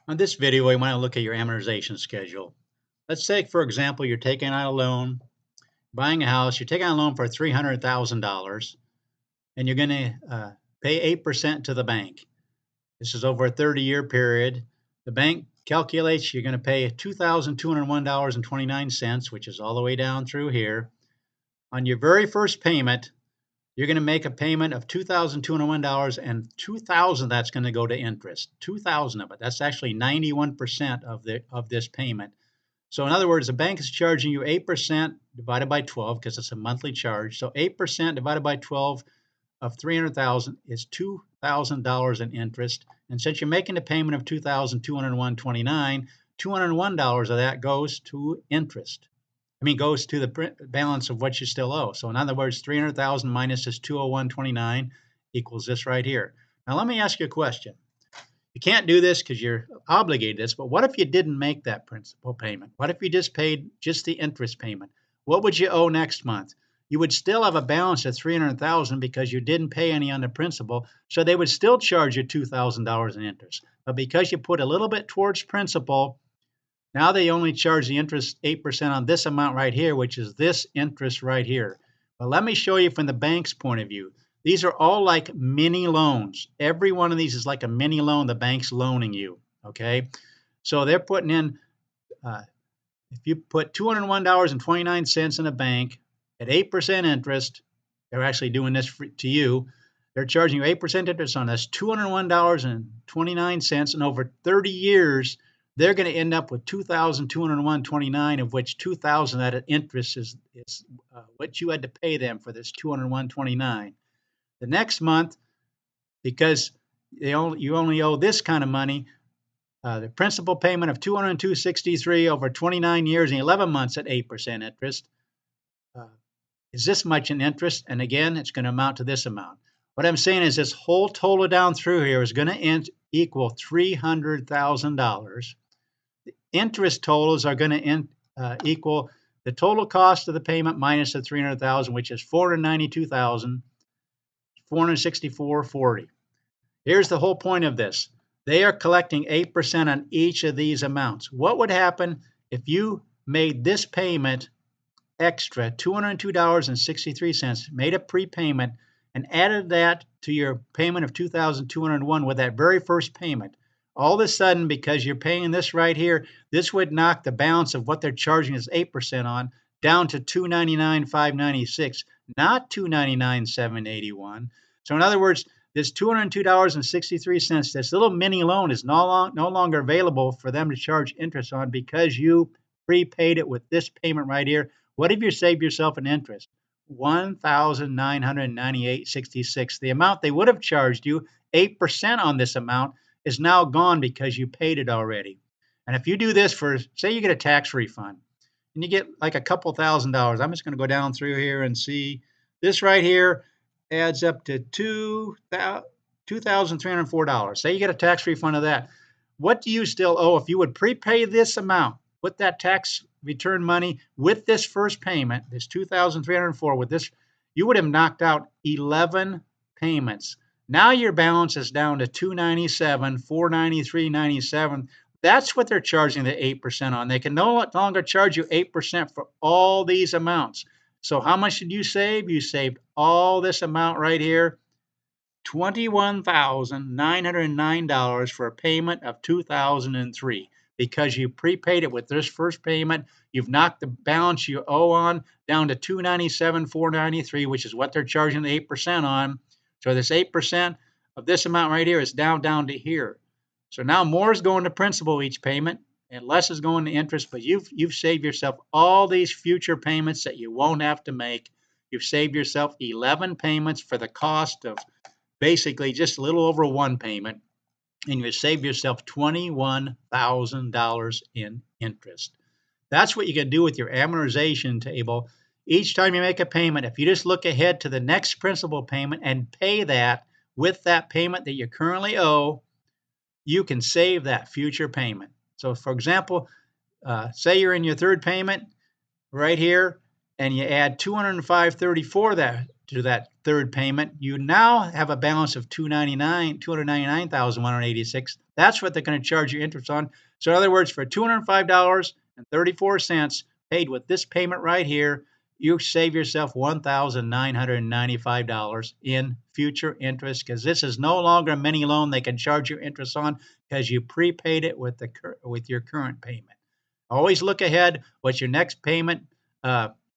On this video, we want to look at your amortization schedule. Let's say, for example, you're taking out a loan, buying a house, you're taking out a loan for $300,000, and you're going to pay 8% to the bank. This is over a 30-year period. The bank calculates you're going to pay $2,201.29, which is all the way down through here. On your very first payment, you're going to make a payment of $2,201, and $2,000 that's going to go to interest. $2,000 of it. That's actually 91% of this payment. So in other words, the bank is charging you 8% divided by 12 because it's a monthly charge. So 8% divided by 12 of 300,000 is $2,000 in interest. And since you're making a payment of $2,201.29, $201 of that goes to interest. Goes to the balance of what you still owe. So in other words, 300,000 minus this 201.29 equals this right here. Now let me ask you a question. You can't do this because you're obligated to this, but what if you didn't make that principal payment? What if you just paid just the interest payment? What would you owe next month? You would still have a balance of 300,000 because you didn't pay any on the principal, so they would still charge you $2,000 in interest. But because you put a little bit towards principal, now they only charge the interest 8% on this amount right here, which is this interest right here. But let me show you from the bank's point of view. These are all like mini loans. Every one of these is like a mini loan the bank's loaning you, okay? So they're putting in, if you put $201.29 in a bank at 8% interest, they're actually doing this to you. They're charging you 8% interest on this, $201.29, and over 30 years, they're going to end up with $2,201.29, of which $2,000 that interest is what you had to pay them for this $201.29. The next month, because you only owe this kind of money, the principal payment of $202.63 over 29 years and 11 months at 8% interest is this much in interest, and again, it's going to amount to this amount. What I'm saying is this whole total down through here is going to equal $300,000. The interest totals are going to equal the total cost of the payment minus the $300,000, which is $492,464.40. Here's the whole point of this. They are collecting 8% on each of these amounts. What would happen if you made this payment extra, $202.63, made a prepayment, and added that to your payment of $2,201 with that very first payment? All of a sudden, because you're paying this right here, this would knock the balance of what they're charging us 8% on down to $299,596, not $299,781. So in other words, this $202.63, this little mini loan is no longer available for them to charge interest on because you prepaid it with this payment right here. What have you saved yourself in interest? $1,998.66. The amount they would have charged you, 8% on this amount, is now gone because you paid it already. And if you do this for, say you get a tax refund, and you get like a couple $1,000s, I'm just going to go down through here and see. This right here adds up to $2,304. Say you get a tax refund of that. What do you still owe if you would prepay this amount with that tax return money with this first payment, this $2,304 with this, you would have knocked out 11 payments. Now your balance is down to $297, $493.97. That's what they're charging the 8% on. They can no longer charge you 8% for all these amounts. So how much did you save? You saved all this amount right here, $21,909 for a payment of $2,003. Because you prepaid it with this first payment, you've knocked the balance you owe on down to $297,493, which is what they're charging the 8% on. So this 8% of this amount right here is down to here. So now more is going to principal each payment and less is going to interest, but you've saved yourself all these future payments that you won't have to make. You've saved yourself 11 payments for the cost of basically just a little over one payment, and you save yourself $21,000 in interest. That's what you can do with your amortization table. Each time you make a payment, if you just look ahead to the next principal payment and pay that with that payment that you currently owe, you can save that future payment. So for example, say you're in your third payment right here, and you add $205.34 to that third payment, you now have a balance of 299,186. That's what they're going to charge you interest on. So in other words, for $205.34 paid with this payment right here, you save yourself $1,995 in future interest, because this is no longer a mini loan they can charge you interest on, because you prepaid it with your current payment. Always look ahead what your next payment,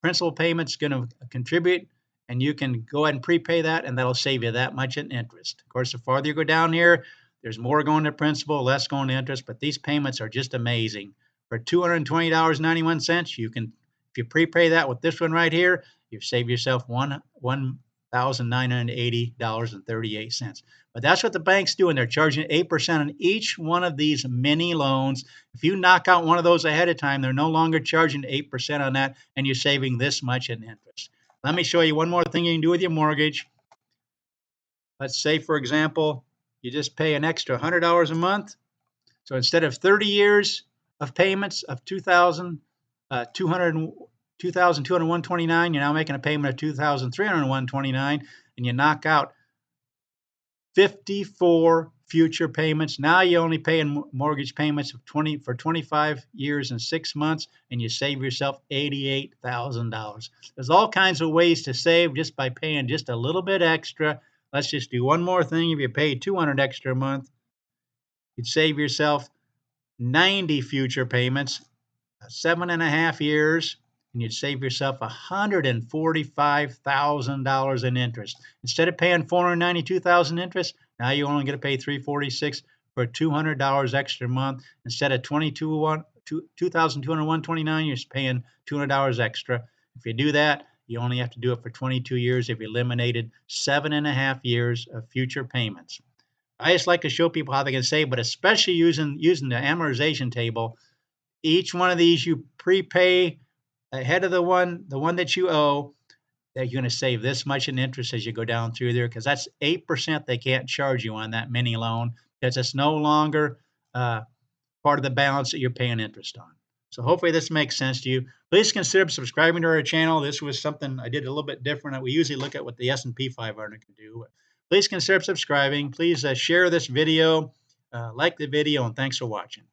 principal payment's going to contribute, and you can go ahead and prepay that, and that'll save you that much in interest. Of course, the farther you go down here, there's more going to principal, less going to interest, but these payments are just amazing. For $220.91, you can, if you prepay that with this one right here, you've saved yourself $1,980.38. But that's what the bank's doing. They're charging 8% on each one of these mini loans. If you knock out one of those ahead of time, they're no longer charging 8% on that, and you're saving this much in interest. Let me show you one more thing you can do with your mortgage. Let's say, for example, you just pay an extra $100 a month. So instead of 30 years of payments of $2,201.29, you're now making a payment of $2,301.29, and you knock out 54 future payments. Now you only pay in mortgage payments of 25 years and 6 months, and you save yourself $88,000. There's all kinds of ways to save just by paying just a little bit extra. Let's just do one more thing. If you pay $200 extra a month, you'd save yourself 90 future payments, 7.5 years, and you'd save yourself $145,000 in interest. Instead of paying $492,000 interest, now you're only going to pay $346 for $200 extra a month. Instead of $2,201.29, you're paying $200 extra. If you do that, you only have to do it for 22 years if you eliminated 7.5 years of future payments. I just like to show people how they can save, but especially using the amortization table. Each one of these you prepay ahead of the one that you owe, that you're going to save this much in interest as you go down through there, because that's 8% they can't charge you on that mini loan, because it's no longer part of the balance that you're paying interest on. So hopefully this makes sense to you. Please consider subscribing to our channel. This was something I did a little bit different. We usually look at what the S&P 500 can do. Please consider subscribing. Please share this video, like the video, and thanks for watching.